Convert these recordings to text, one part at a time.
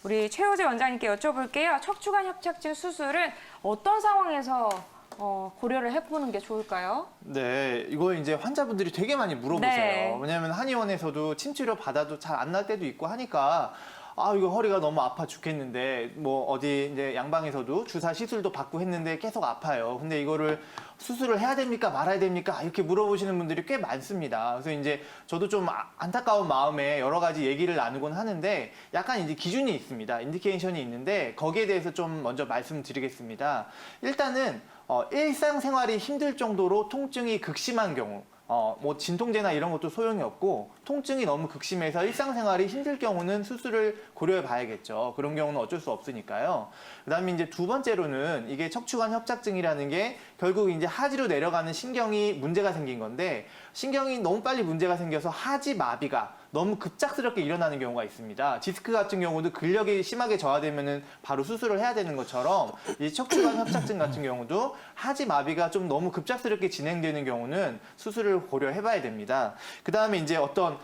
우리 최효재 원장님께 여쭤볼게요. 척추관 협착증 수술은 어떤 상황에서 고려를 해보는 게 좋을까요? 네, 이거 이제 환자분들이 되게 많이 물어보세요. 네. 왜냐하면 한의원에서도 침 치료 받아도 잘 안 날 때도 있고 하니까 이거 허리가 너무 아파 죽겠는데 뭐 어디 이제 양방에서도 주사 시술도 받고 했는데 계속 아파요. 근데 이거를 수술을 해야 됩니까 말아야 됩니까 이렇게 물어보시는 분들이 꽤 많습니다. 그래서 이제 저도 좀 안타까운 마음에 여러 가지 얘기를 나누곤 하는데 약간 이제 기준이 있습니다. 인디케이션이 있는데 거기에 대해서 좀 먼저 말씀드리겠습니다. 일단은 일상생활이 힘들 정도로 통증이 극심한 경우 뭐 진통제나 이런 것도 소용이 없고 통증이 너무 극심해서 일상생활이 힘들 경우는 수술을 고려해 봐야겠죠. 그런 경우는 어쩔 수 없으니까요. 그다음에 이제 두 번째로는 이게 척추관 협착증이라는 게 결국 이제 하지로 내려가는 신경이 문제가 생긴 건데 신경이 너무 빨리 문제가 생겨서 하지 마비가 너무 급작스럽게 일어나는 경우가 있습니다. 디스크 같은 경우도 근력이 심하게 저하되면은 바로 수술을 해야 되는 것처럼 이 척추관 협착증 같은 경우도 하지 마비가 좀 너무 급작스럽게 진행되는 경우는 수술을 고려해봐야 됩니다. 그 다음에 이제 어떤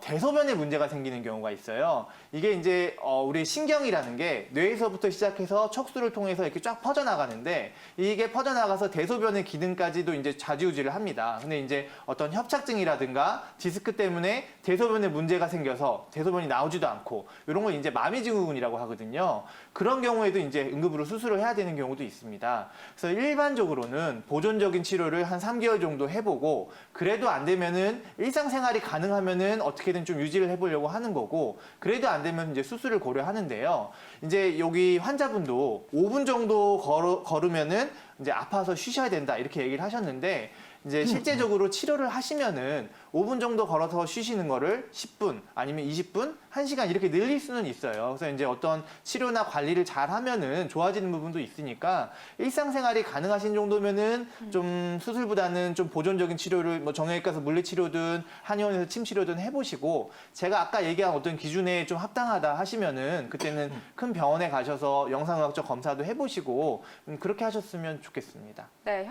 대소변에 문제가 생기는 경우가 있어요. 이게 이제 우리 신경이라는 게 뇌에서부터 시작해서 척수를 통해서 이렇게 쫙 퍼져나가는데 이게 퍼져나가서 대소변의 기능까지도 이제 좌지우지를 합니다. 근데 이제 어떤 협착증이라든가 디스크 때문에 대소변에 문제가 생겨서 대소변이 나오지도 않고 이런 걸 이제 마미증후군이라고 하거든요. 그런 경우에도 이제 응급으로 수술을 해야 되는 경우도 있습니다. 그래서 일반적으로는 보존적인 치료를 한 3개월 정도 해보고 그래도 안 되면은 일상생활이 가능하면은 어떻게든 좀 유지를 해보려고 하는 거고 그래도 안 되면 이제 수술을 고려하는데요. 이제 여기 환자분도 5분 정도 걸으면은 이제 아파서 쉬셔야 된다 이렇게 얘기를 하셨는데 이제 실제적으로 치료를 하시면은 5분 정도 걸어서 쉬시는 거를 10분 아니면 20분, 1시간 이렇게 늘릴 수는 있어요. 그래서 이제 어떤 치료나 관리를 잘 하면은 좋아지는 부분도 있으니까 일상생활이 가능하신 정도면은 좀 수술보다는 좀 보존적인 치료를 뭐 정형외과 가서 물리치료든 한의원에서 침치료든 해보시고 제가 아까 얘기한 어떤 기준에 좀 합당하다 하시면은 그때는 큰 병원에 가셔서 영상의학적 검사도 해보시고 그렇게 하셨으면 좋겠습니다. 네.